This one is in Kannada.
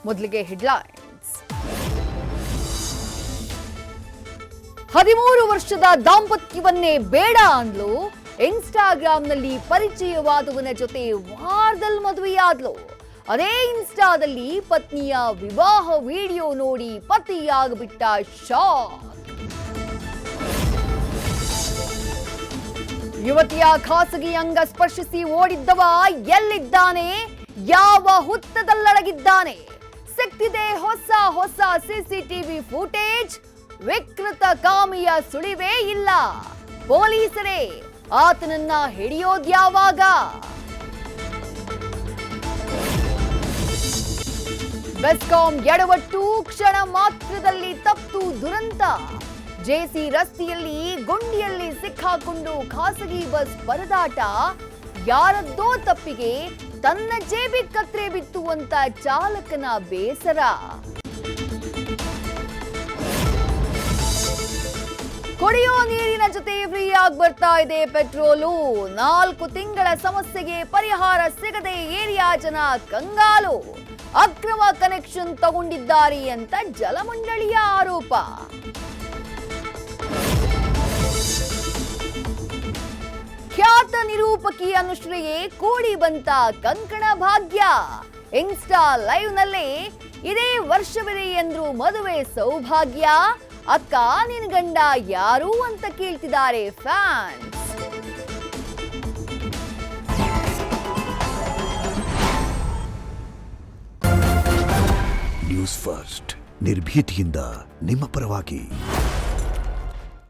ಮೊದಲಿಗೆ ಹೆಡ್ಲೈನ್ಸ್. 13 ವರ್ಷದ ದಾಂಪತ್ಯವನ್ನೇ ಬೇಡ ಅಂದ್ಲು. ಇನ್ಸ್ಟಾಗ್ರಾಂನಲ್ಲಿ ಪರಿಚಯವಾದವನ ಜೊತೆ ವಾರದಲ್ಲಿ ಮದುವೆಯಾದ್ಲು. ಅದೇ ಇನ್ಸ್ಟಾದಲ್ಲಿ ಪತ್ನಿಯ ವಿವಾಹ ವಿಡಿಯೋ ನೋಡಿ ಪತಿಯಾಗ್ಬಿಟ್ಟ ಶಾಕ್. ಯುವತಿಯ ಖಾಸಗಿ ಅಂಗ ಸ್ಪರ್ಶಿಸಿ ಓಡಿದ್ದವ ಎಲ್ಲಿದ್ದಾನೆ? ಯಾವ ಹುತ್ತದಲ್ಲಡಗಿದ್ದಾನೆ? ಸಿಕ್ತಿದೆ ಹೊಸ ಸಿಸಿಟಿವಿ ಫುಟೇಜ್. ವಿಕೃತ ಕಾಮಿಯ ಸುಳಿವೇ ಇಲ್ಲ. ಪೊಲೀಸರೇ ಆತನನ್ನ ಹಿಡಿಯೋದ್ಯಾವಾಗ? ಬೆಸ್ಕಾಂ ಎಡವಟ್ಟು, ಕ್ಷಣ ಮಾತ್ರದಲ್ಲಿ ತಪ್ತು ದುರಂತ. ಜೆಸಿ ರಸ್ತೆಯಲ್ಲಿ ಗುಂಡಿಯಲ್ಲಿ ಸಿಕ್ಕಾಕೊಂಡು ಖಾಸಗಿ ಬಸ್ ಪರದಾಟ. ಯಾರದ್ದೋ ತಪ್ಪಿಗೆ ತನ್ನ ಜೇಬಿಗೆ ಕತ್ರೆ ಬಿತ್ತು ಅಂತ ಚಾಲಕನ ಬೇಸರ. ಕುಡಿಯೋ ನೀರಿನ ಜೊತೆ ಫ್ರೀಯಾಗಿ ಬರ್ತಾ ಇದೆ ಪೆಟ್ರೋಲು. 4 ತಿಂಗಳ ಸಮಸ್ಯೆಗೆ ಪರಿಹಾರ ಸಿಗದೆ ಏರಿಯಾ ಜನ ಕಂಗಾಲು. ಅಕ್ರಮ ಕನೆಕ್ಷನ್ ತಗೊಂಡಿದ್ದಾರೆ ಅಂತ ಜಲಮಂಡಳಿಯ ಆರೋಪ. ಖ್ಯಾತ ನಿರೂಪಕಿ ಅನುಶ್ರೀಗೆ ಕೂಡಿ ಬಂತ ಕಂಕಣ ಭಾಗ್ಯ. ಇನ್ಸ್ಟಾ ಲೈವ್ ನಲ್ಲೇ ಇದೇ ವರ್ಷವಿದೆ ಎಂದ್ರು ಮದುವೆ ಸೌಭಾಗ್ಯ. ಅಕ್ಕ ನಿನ್ ಗಂಡ ಯಾರು ಅಂತ ಕೇಳ್ತಿದ್ದಾರೆ ಫ್ಯಾನ್ಸ್. ನ್ಯೂಸ್ ಫಸ್ಟ್ ನಿರ್ಭೀತಿಯಿಂದ ನಿಮ್ಮ ಪರವಾಗಿ.